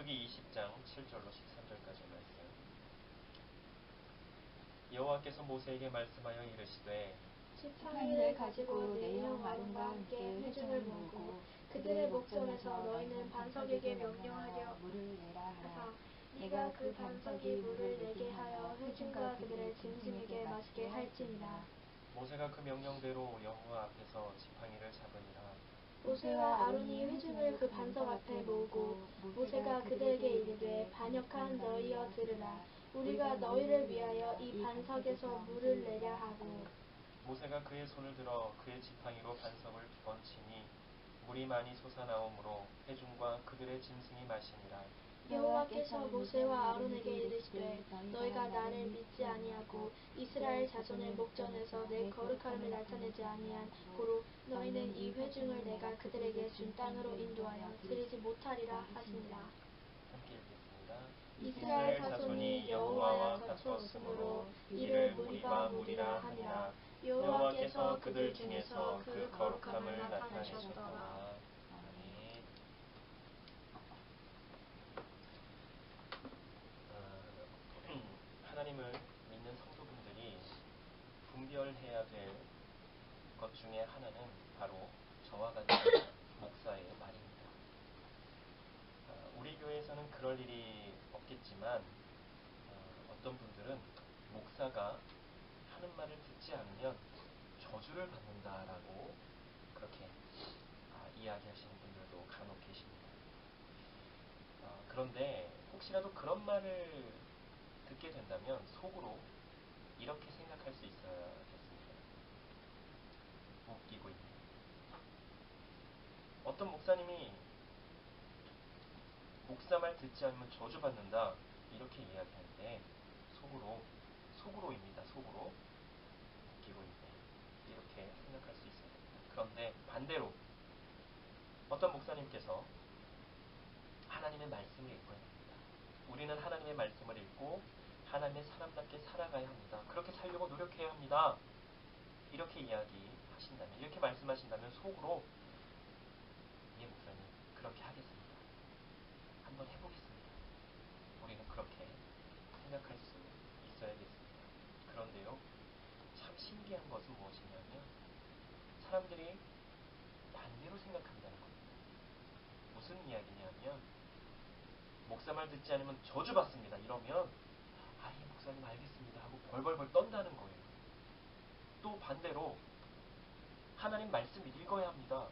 민수기 20장 7절로 13절까지 말씀. 여호와께서 모세에게 말씀하여 이르시되 지팡이를 가지고 내 형 아론과 함께 회중을 모으고 그들의 목전에서 너희는 반석에게 명령하여 물을 내라 하라. 네가 그 반석이 물을 내게 하여 회중과 그들의 짐승에게 마시게 할지니라. 모세가 그 명령대로 여호와 앞에서 지팡이를 잡으니라. 모세와 아론이 회중을 그 반석 앞에 모으고 모세가 그들에게 이르되 반역한 너희여 들으라. 우리가 너희를 위하여 이 반석에서 물을 내랴 하고 모세가 그의 손을 들어 그의 지팡이로 반석을 두 번 치니 물이 많이 솟아나오므로 회중과 그들의 짐승이 마시니라. 여호와께서 모세와 아론에게 이르시되 너희가 나를 믿지 아니하고 이스라엘 자손의 목전에서 내 거룩함을 나타내지 아니한 고로 너희는 이 회중을 내가 그들에게 준 땅으로 인도하여 들이지 못하리라 하시니라. 함께 읽겠습니다. 이스라엘 자손이 여호와와 다투었으므로 이를 무리바 무리라 하니라. 여호와께서 그들 중에서 그 거룩함을 나타내셨더라. 아멘. 하나님을 믿는 성도분들이 분별해야 될 것 중에 하나는 바로 저와 같은 목사의 말입니다. 우리 교회에서는 그럴 일이 없겠지만 어떤 분들은 목사가 하는 말을 듣지 않으면 저주를 받는다라고 그렇게 이야기하시는 분들도 간혹 계십니다. 그런데 혹시라도 그런 말을 듣게 된다면 속으로 이렇게 생각할 수 있어야겠습니다. 웃기고 있네. 어떤 목사님이 목사 말 듣지 않으면 저주받는다 이렇게 이야기하는데 속으로입니다. 속으로 웃기고 있네. 이렇게 생각할 수 있어야 됩니다. 그런데 반대로 어떤 목사님께서 하나님의 말씀을 읽어야 합니다. 우리는 하나님의 말씀을 읽고 하나님의 사람답게 살아가야 합니다. 그렇게 살려고 노력해야 합니다. 이렇게 이야기하신다면, 이렇게 말씀하신다면 속으로 예 목사님 그렇게 하겠습니다. 한번 해보겠습니다. 우리는 그렇게 생각할 수 있어야겠습니다. 그런데요, 참 신기한 것은 무엇이냐면 사람들이 반대로 생각한다는 겁니다. 무슨 이야기냐면 목사 말 듣지 않으면 저주받습니다. 이러면 예 목사님 알겠습니다 하고 벌벌벌 떤다는 거예요. 또 반대로 하나님 말씀 읽어야 합니다.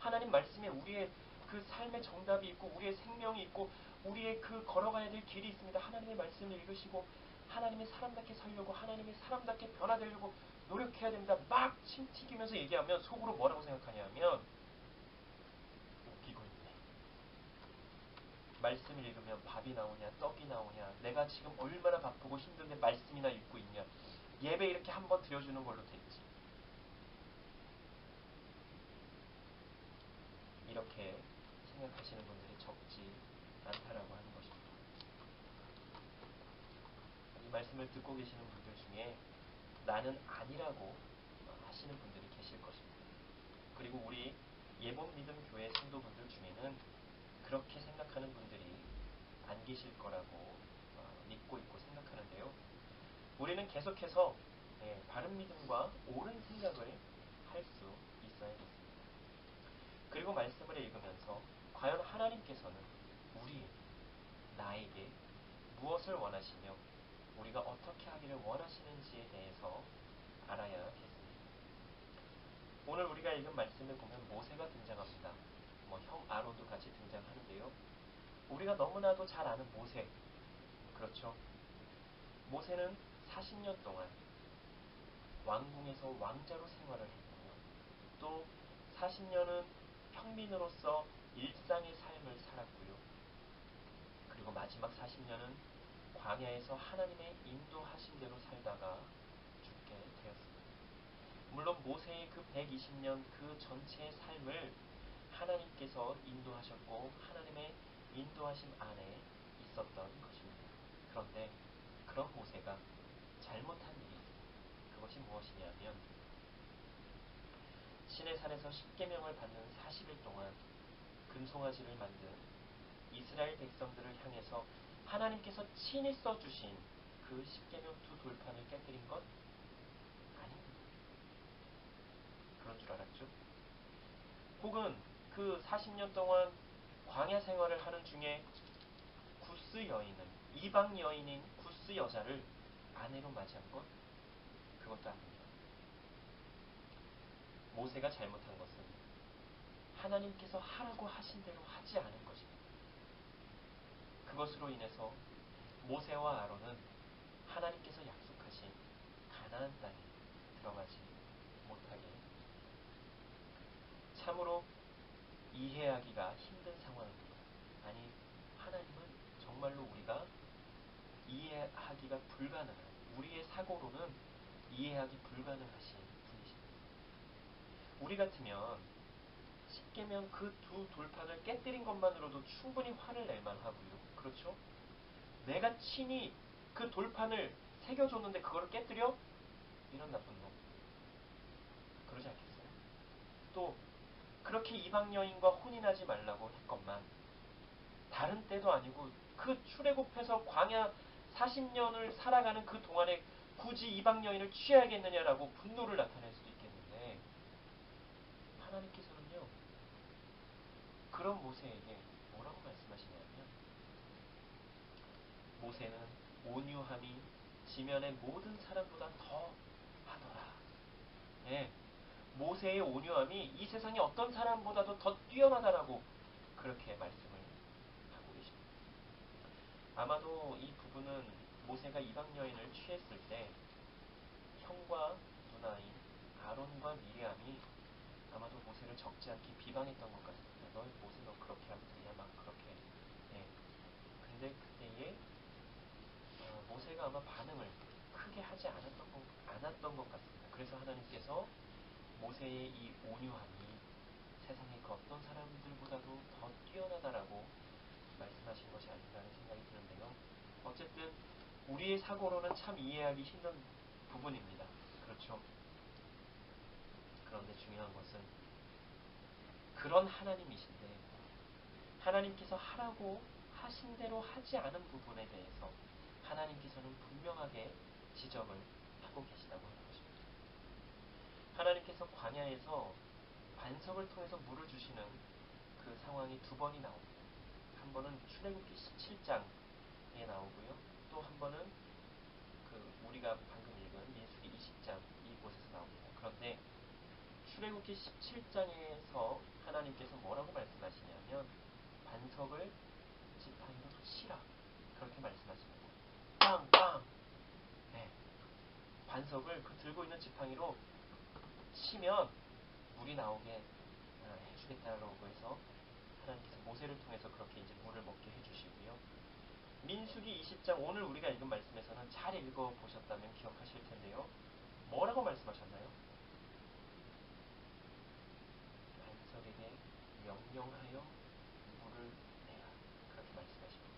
하나님 말씀에 우리의 그 삶의 정답이 있고 우리의 생명이 있고 우리의 그 걸어가야 될 길이 있습니다. 하나님의 말씀을 읽으시고 하나님의 사람답게 살려고 하나님의 사람답게 변화되려고 노력해야 됩니다. 막 침 튀기면서 얘기하면 속으로 뭐라고 생각하냐면 웃기고 있네. 말씀을 읽으면 밥이 나오냐 떡이 나오냐 내가 지금 얼마나 바쁘고 힘든데 말씀이나 읽고 있냐 예배 이렇게 한번 드려주는 걸로 됐지. 이렇게 생각하시는 분들이 적지 않다라고 하는 것입니다. 이 말씀을 듣고 계시는 분들 중에 나는 아니라고 하시는 분들이 계실 것입니다. 그리고 우리 예본 믿음 교회 성도분들 중에는 그렇게 생각하는 분들이 안 계실 거라고 믿고 있고 생각하는데요. 우리는 계속해서 바른 믿음과 옳은 생각을 할 수 있어야겠습니다. 그리고 말씀을 읽으면서 과연 하나님께서는 나에게 무엇을 원하시며 우리가 어떻게 하기를 원하시는지에 대해서 알아야겠습니다. 오늘 우리가 읽은 말씀을 보면 모세가 등장합니다. 형 아론도 같이 등장하는데요. 우리가 너무나도 잘 아는 모세, 그렇죠? 모세는 40년 동안 왕궁에서 왕자로 생활을 했고 또 40년은 평민으로서 일상의 삶을 살았고요. 그리고 마지막 40년은 광야에서 하나님의 인도하신 대로 살다가 죽게 되었습니다. 물론 모세의 그 120년 그 전체의 삶을 하나님께서 인도하셨고 하나님의 인도하심 안에 있었던 것입니다. 그런데 그런 모세가 잘못한 일이 있습니다. 그것이 무엇이냐면 시내산에서 십계명을 받는 40일 동안 금송아지를 만든 이스라엘 백성들을 향해서 하나님께서 친히 써주신 그 십계명 두 돌판을 깨뜨린 것 아닙니다. 그런 줄 알았죠? 혹은 그 40년 동안 광야 생활을 하는 중에 구스 여인을, 이방 여인인 구스 여자를 아내로 맞이한 것? 그것도 아닙니다. 모세가 잘못한 것은 하나님께서 하라고 하신 대로 하지 않은 것입니다. 그것으로 인해서 모세와 아론은 하나님께서 약속하신 가나안 땅에 들어가지 못하게 참으로 이해하기가 힘든 상황입니다. 아니, 하나님은 정말로 우리가 이해하기가 불가능한, 우리의 사고로는 이해하기 불가능하신 분이십니다. 우리 같으면 십계명 그 두 돌판을 깨뜨린 것만으로도 충분히 화를 낼 만하고요. 그렇죠? 내가 친히 그 돌판을 새겨줬는데 그거를 깨뜨려? 이런 나쁜 놈. 그러지 않겠어요? 또 그렇게 이방 여인과 혼인하지 말라고 했건만 다른 때도 아니고 그 출애굽해서 광야 40년을 살아가는 그 동안에 굳이 이방 여인을 취해야겠느냐라고 분노를 나타낼 수도 있겠는데, 하나님께서는요 그런 모세에게 뭐라고 말씀하시냐면, 모세는 온유함이 지면의 모든 사람보다 더 하더라. 네, 모세의 온유함이 이 세상의 어떤 사람보다도 더 뛰어나다라고 그렇게 말씀을 하고 계십니다. 아마도 이 부분은 모세가 이방 여인을 취했을 때 형과 누나인 아론과 미리암이 아마도 모세를 적지 않게 비방했던 것 같습니다. 너 모세 너 그렇게 하면 되냐 막 그렇게. 예. 근데 그때에 모세가 아마 반응을 크게 하지 않았던 것 같습니다. 그래서 하나님께서 모세의 이 온유함이 세상의 그 어떤 사람들보다도 더 뛰어나다라고 말씀하신 것이 아닌가 하는 생각이 드는데요. 어쨌든 우리의 사고로는 참 이해하기 힘든 부분입니다. 그렇죠? 그런데 중요한 것은 그런 하나님이신데 하나님께서 하라고 하신 대로 하지 않은 부분에 대해서 하나님께서는 분명하게 지적을 하고 계시다고 하는 것입니다. 하나님께서 광야에서 반석을 통해서 물을 주시는 그 상황이 두 번이 나옵니다. 한 번은 출애굽기 17장에 나오고요. 또 한 번은 우리가 방금 읽은 민수기 20장 이곳에서 나옵니다. 그런데 출애굽기 17장에서 하나님께서 뭐라고 말씀하시냐면 반석을 지팡이로 치라 그렇게 말씀하십니다. 빵빵. 네. 반석을 들고 있는 지팡이로 치면 물이 나오게 해주겠다라고 해서 하나님께서 모세를 통해서 그렇게 이제 물을 먹게 해주시고요. 민수기 20장 오늘 우리가 읽은 말씀에서는 잘 읽어보셨다면 기억하실 텐데요. 뭐라고 말씀하셨나요? 반석에게 명령하여 물을 내라 그렇게 말씀하십니다.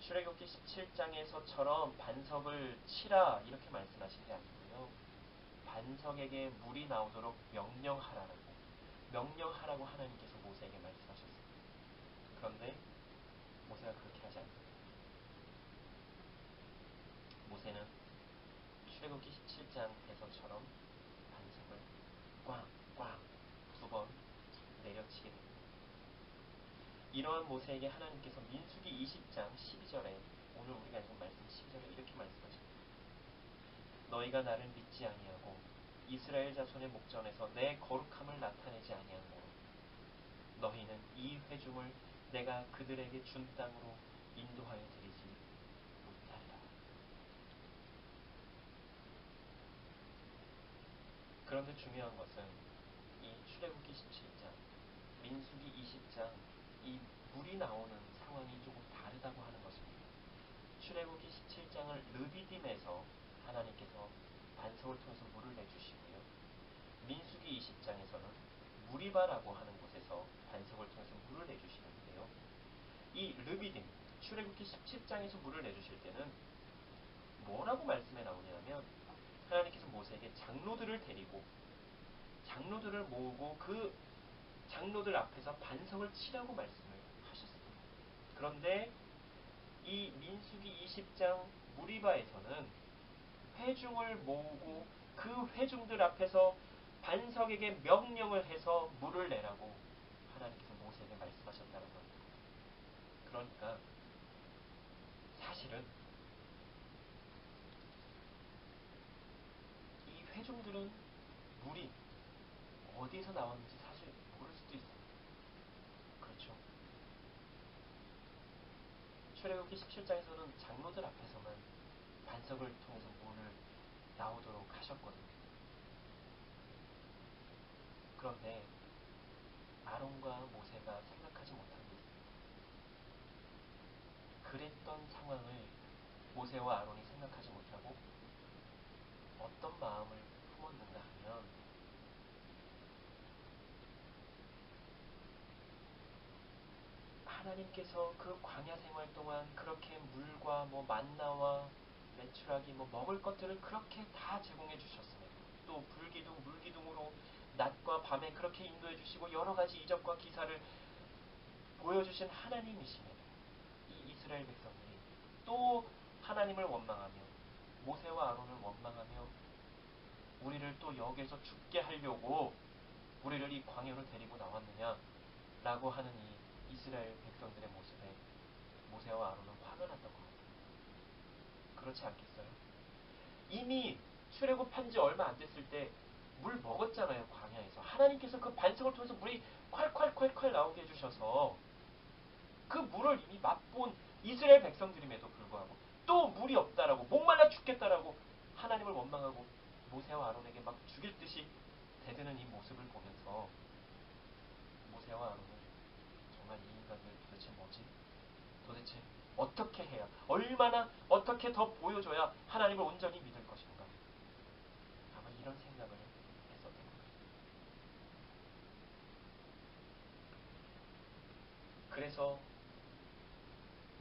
출애굽기 17장에서처럼 반석을 치라 이렇게 말씀하신 게 아니고요. 반석에게 물이 나오도록 명령하라고 하나님께서 모세에게 말씀하셨습니다. 그런데 모세가 그렇게 하지 않습니다. 모세는 출애굽기 17장에서처럼 반석을 꽝꽝 두 번 내려치게 됩니다. 이러한 모세에게 하나님께서 민수기 20장 12절에 오늘 우리가 읽은 말씀 12절에 이렇게 말씀하십니다. 너희가 나를 믿지 아니하고 이스라엘 자손의 목전에서 내 거룩함을 나타내지 아니한 고로 너희는 이 회중을 내가 그들에게 준 땅으로 인도하여 드리지 못하리라. 그런데 중요한 것은 이 출애굽기 17장, 민수기 20장 이 물이 나오는 상황이 조금 다르다고 하는 것입니다. 출애굽기 17장을 르비딤에서 하나님께서 반석을 통해서 물을 내주시고요. 민수기 20장에서는 무리바라고 하는 곳에서 반석을 통해서 물을 내주시는데요. 이 르비딤, 출애굽기 17장에서 물을 내주실 때는 뭐라고 말씀에 나오냐면 하나님께서 모세에게 장로들을 데리고 장로들을 모으고 그 장로들 앞에서 반석을 치라고 말씀을 하셨습니다. 그런데 이 민수기 20장 무리바에서는 회중을 모으고 그 회중들 앞에서 반석에게 명령을 해서 물을 내라고 하나님께서 모세에게 말씀하셨다는 겁니다. 그러니까 사실은 이 회중들은 물이 어디에서 나왔는지 사실 모를 수도 있어요. 그렇죠. 출애굽기 17장에서는 장로들 앞에서만 반석을 통해서 물을 나오도록 하셨거든요. 그런데 아론과 모세가 생각하지 못한 게 있습니다. 그랬던 상황을 모세와 아론이 생각하지 못하고 어떤 마음을 품었는가 하면 하나님께서 그 광야 생활 동안 그렇게 물과 만나와 메추라기 먹을 것들을 그렇게 다 제공해 주셨음에도 또 불기둥, 물기둥으로 낮과 밤에 그렇게 인도해 주시고 여러 가지 이적과 기사를 보여주신 하나님이심에도 이 이스라엘 백성들이 또 하나님을 원망하며 모세와 아론을 원망하며 우리를 또 여기에서 죽게 하려고 우리를 이 광야로 데리고 나왔느냐라고 하는 이 이스라엘 백성들의 모습에 모세와 아론은 화가 났던 것 같아요. 그렇지 않겠어요? 이미 출애굽한 지 얼마 안 됐을 때 물 먹었잖아요. 광야에서. 하나님께서 그 반석을 통해서 물이 콸콸콸콸 나오게 해주셔서 그 물을 이미 맛본 이스라엘 백성들임에도 불구하고 또 물이 없다라고 목말라 죽겠다라고 하나님을 원망하고 모세와 아론에게 막 죽일 듯이 대드는 이 모습을 보면서 모세와 아론은 정말 이 인간들 도대체 뭐지? 도대체 어떻게 해야, 얼마나 어떻게 더 보여줘야 하나님을 온전히 믿을 것인가? 아마 이런 생각을 했었던 거예요. 그래서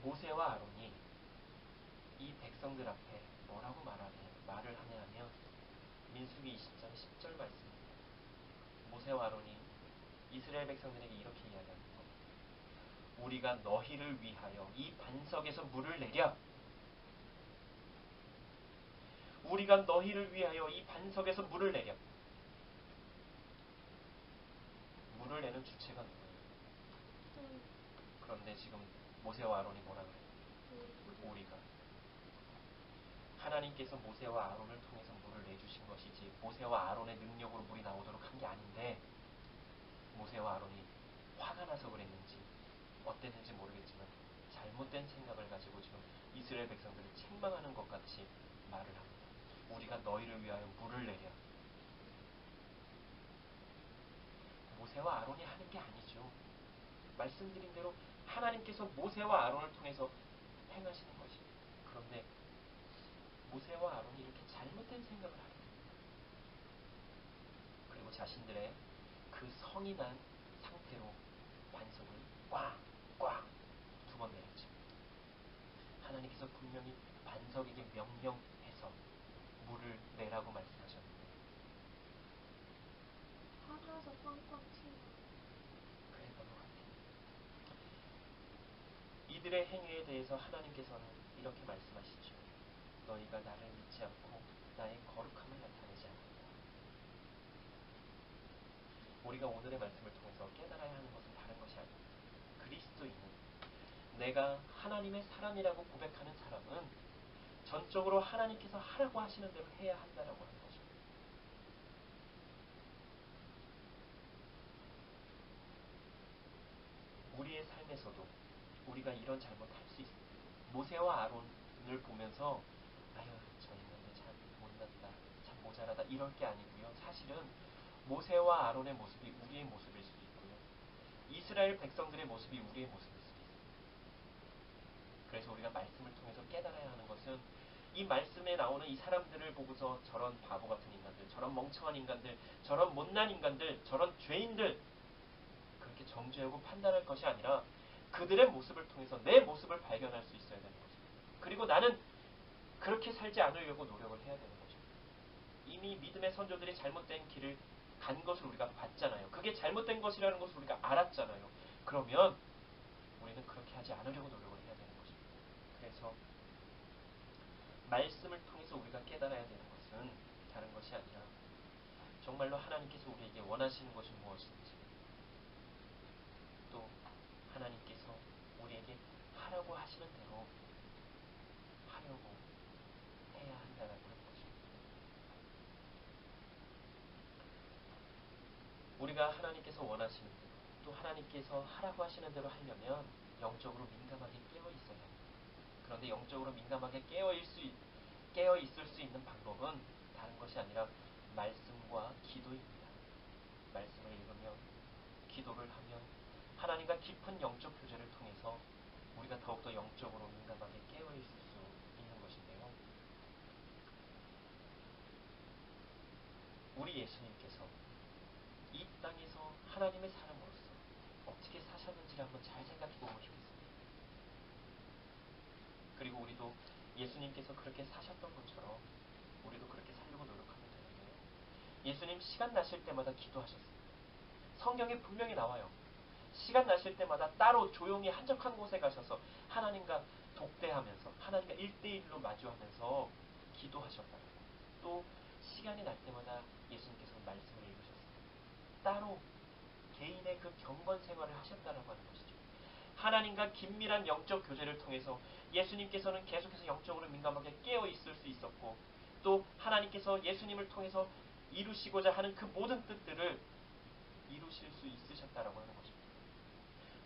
모세와 아론이 이 백성들 앞에 뭐라고 말을 하냐 하면 민수기 20장 10절 말씀입니다. 모세와 아론이 이스라엘 백성들에게 이렇게 이야기합니다. 우리가 너희를 위하여 이 반석에서 물을 내랴. 우리가 너희를 위하여 이 반석에서 물을 내랴. 물을 내는 주체가 누구예요? 그런데 지금 모세와 아론이 뭐라 그래요? 우리가. 하나님께서 모세와 아론을 통해서 물을 내주신 것이지 모세와 아론의 능력으로 물이 나오도록 한 게 아닌데 모세와 아론이 화가 나서 그랬는지 어땠는지 모르겠지만 잘못된 생각을 가지고 지금 이스라엘 백성들을 책망하는 것 같이 말을 합니다. 우리가 너희를 위하여 물을 내랴. 모세와 아론이 하는 게 아니죠. 말씀드린 대로 하나님께서 모세와 아론을 통해서 행하시는 것입니다. 그런데 모세와 아론이 이렇게 잘못된 생각을 하게 됩니다. 그리고 자신들의 그 성이 난 상태로 반석을 꽝꽝 두 번 내렸죠. 하나님께서 분명히 반석에게 명령해서 물을 내라고 말씀하셨는데 화나서 꽝꽝 치는 그랬던 것 같아요. 이들의 행위에 대해서 하나님께서는 이렇게 말씀하시죠. 너희가 나를 믿지 않고 나의 거룩함을 나타내지 않는다. 우리가 오늘의 말씀을 통해서 깨달아야 하는 것은 다른 것이 아닙니다. 그리스도인은 내가 하나님의 사람이라고 고백하는 사람은 전적으로 하나님께서 하라고 하시는 대로 해야 한다라고 하는 거죠. 우리의 삶에서도 우리가 이런 잘못을 할 수 있습니다. 모세와 아론을 보면서 아유 저 인간들 참 못났다, 참 모자라다 이럴 게 아니고요. 사실은 모세와 아론의 모습이 우리의 모습일 수도 있고요. 이스라엘 백성들의 모습이 우리의 모습일 수도 있습니다. 그래서 우리가 말씀을 통해서 깨달아야 하는 것은 이 말씀에 나오는 이 사람들을 보고서 저런 바보 같은 인간들, 저런 멍청한 인간들, 저런 못난 인간들, 저런 죄인들 그렇게 정죄하고 판단할 것이 아니라 그들의 모습을 통해서 내 모습을 발견할 수 있어야 되는 것입니다. 그리고 나는 그렇게 살지 않으려고 노력을 해야 되는 거죠. 이미 믿음의 선조들이 잘못된 길을 간 것을 우리가 봤잖아요. 그게 잘못된 것이라는 것을 우리가 알았잖아요. 그러면 우리는 그렇게 하지 않으려고 노력해야 그래서 말씀을 통해서 우리가 깨달아야 되는 것은 다른 것이 아니라 정말로 하나님께서 우리에게 원하시는 것이 무엇인지, 또 하나님께서 우리에게 하라고 하시는 대로 하려고 해야 한다는 것입니다. 우리가 하나님께서 원하시는 대로, 또 하나님께서 하라고 하시는 대로 하려면 영적으로 민감하게 깨어 있어야 합니다. 그런데 영적으로 민감하게 깨어 있을 수 있는 방법은 다른 것이 아니라 말씀과 기도입니다. 말씀을 읽으며 기도를 하며 하나님과 깊은 영적 교제를 통해서 우리가 더욱더 영적으로 민감하게 깨어 있을 수 있는 것인데요. 우리 예수님께서 이 땅에서 하나님의 사람으로서 어떻게 사셨는지를 한번 잘 생각해 보면 좋겠습니다. 그리고 우리도 예수님께서 그렇게 사셨던 것처럼 우리도 그렇게 살려고 노력하면 되는데요. 예수님 시간 나실 때마다 기도하셨습니다. 성경에 분명히 나와요. 시간 나실 때마다 따로 조용히 한적한 곳에 가셔서 하나님과 독대하면서 하나님과 1대1로 마주하면서 기도하셨다. 또 시간이 날 때마다 예수님께서는 말씀을 읽으셨습니다. 따로 개인의 그 경건 생활을 하셨다라고 하는 것이죠. 하나님과 긴밀한 영적 교제를 통해서 예수님께서는 계속해서 영적으로 민감하게 깨어 있을 수 있었고, 또 하나님께서 예수님을 통해서 이루시고자 하는 그 모든 뜻들을 이루실 수 있으셨다라고 하는 것입니다.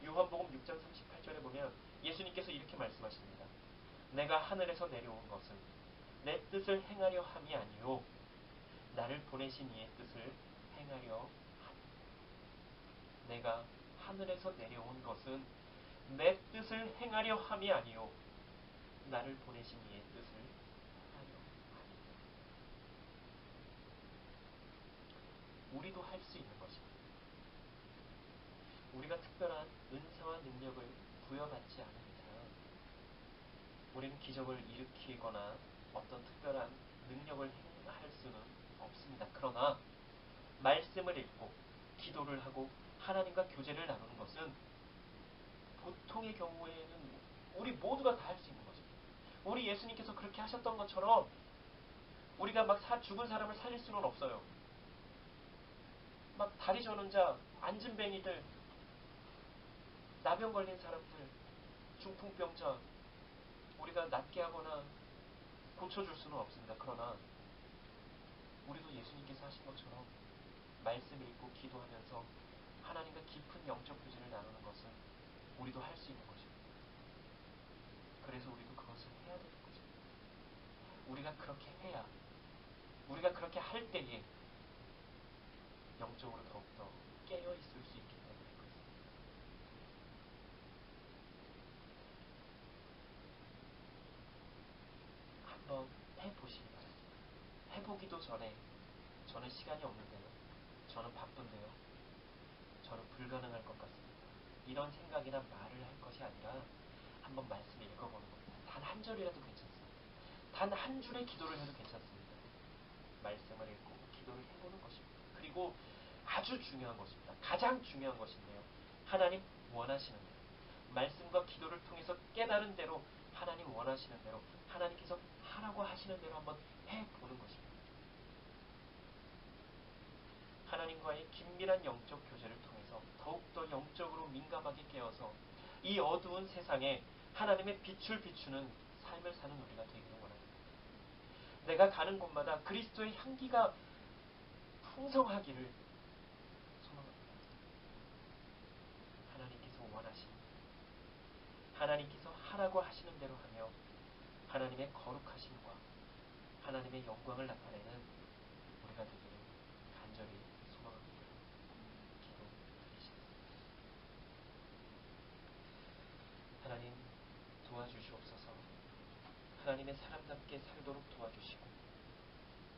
요한복음 6장 38절에 보면 예수님께서 이렇게 말씀하십니다. 내가 하늘에서 내려온 것은 내 뜻을 행하려 함이 아니요 나를 보내신 이의 뜻을 행하려 함이다. 내가 하늘에서 내려온 것은 내 뜻을 행하려 함이 아니요 나를 보내신 이의 뜻을 행하려 함이다. 우리도 할 수 있는 것입니다. 우리가 특별한 은사와 능력을 부여받지 않은 이상 우리는 기적을 일으키거나 어떤 특별한 능력을 행할 수는 없습니다. 그러나 말씀을 읽고 기도를 하고 하나님과 교제를 나누는 것은 보통의 경우에는 우리 모두가 다 할 수 있는 것입니다. 우리 예수님께서 그렇게 하셨던 것처럼 우리가 막 죽은 사람을 살릴 수는 없어요. 막 다리 저는 자, 안진뱅이들, 나병 걸린 사람들, 중풍병자 우리가 낫게 하거나 고쳐줄 수는 없습니다. 그러나 우리도 예수님께서 하신 것처럼 말씀 읽고 기도하면서 하나님과 깊은 영적 교제를 나누는 것은 우리도 할 수 있는 것입니다. 그래서 우리도 그것을 해야 되는 것입니다. 우리가 그렇게 해야, 우리가 그렇게 할 때에 영적으로 더욱더 깨어 있을 수 있기 때문에 그렇습니다. 한번 해보시기 바랍니다. 해보기도 전에 저는 시간이 없는데요, 저는 바쁜데요, 저는 불가능할 것 같습니다, 이런 생각이나 말을 할 것이 아니라 한번 말씀을 읽어보는 겁니다. 단 한 절이라도 괜찮습니다. 단 한 줄의 기도를 해도 괜찮습니다. 말씀을 읽고 기도를 해보는 것입니다. 그리고 아주 중요한 것입니다. 가장 중요한 것인데요, 하나님 원하시는 대로, 말씀과 기도를 통해서 깨달은 대로, 하나님 원하시는 대로, 하나님께서 하라고 하시는 대로 한번 해보는 것입니다. 하나님과의 긴밀한 영적 교제를 통해서 더욱더 영적으로 민감하게 깨어서 이 어두운 세상에 하나님의 빛을 비추는 삶을 사는 우리가 되기를 원합니다. 내가 가는 곳마다 그리스도의 향기가 풍성하기를 소망합니다. 하나님께서 원하시는, 하나님께서 하라고 하시는 대로 하며 하나님의 거룩하심과 하나님의 영광을 나타내는 우리가 되기를 간절히 소망합니다. 기도드리시겠습니다. 하나님 도와주시옵소서. 하나님의 사람답게 살도록 도와주시고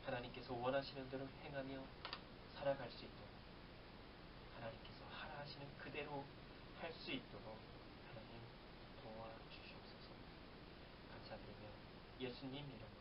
하나님께서 원하시는 대로 행하며 살아갈 수 있도록, 하나님께서 하라 하시는 그대로 할 수 있도록 하나님 도와주시옵소서. 감사드리며 예수님 이름으로